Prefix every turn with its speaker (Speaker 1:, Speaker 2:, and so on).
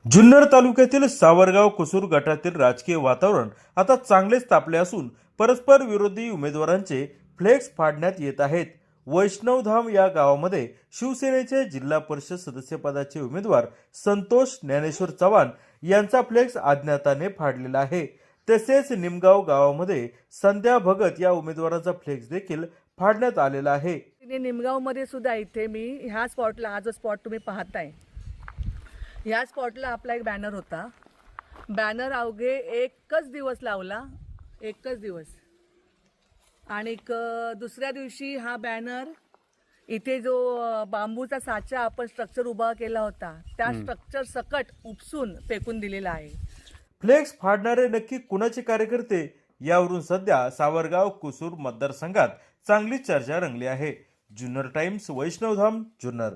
Speaker 1: जुन्नर तालुक्यातील सावरगाव कुसूर गटातील राजकीय वातावरण आता चांगलेच तापले असून परस्पर विरोधी उमेदवारांचे फ्लेक्स फाडण्यात येत आहेत। वैष्णवधाम या गावामध्ये शिवसेनेचे जिल्हा परिषद सदस्यपदाचे उमेदवार संतोष ज्ञानेश्वर चव्हाण यांचा फ्लेक्स अज्ञाताने फाडलेला आहे। तसेच निमगाव गावामध्ये संध्या भगत या उमेदवाराचा फ्लेक्स देखील फाडण्यात आलेला आहे।
Speaker 2: निमगाव मध्ये सुद्धा इथे मी ह्या स्पॉटला, हा जो स्पॉट तुम्ही पाहताय, ह्या स्पॉटला आपला एक बॅनर होता। बॅनर अवघे एकच दिवस लावला, एकच दिवस, आणि दुसऱ्या दिवशी हा बॅनर इथे जो बांबूचा साचा आपण स्ट्रक्चर उभा केला होता त्या स्ट्रक्चर सकट उपसून फेकून दिलेला आहे।
Speaker 1: फ्लेक्स फाडणारे नक्की कुणाचे कार्यकर्ते यावरून सध्या सावरगाव कुसूर मतदारसंघात चांगली चर्चा रंगली आहे। जुन्नर टाइम्स, वैष्णवधाम, जुन्नर।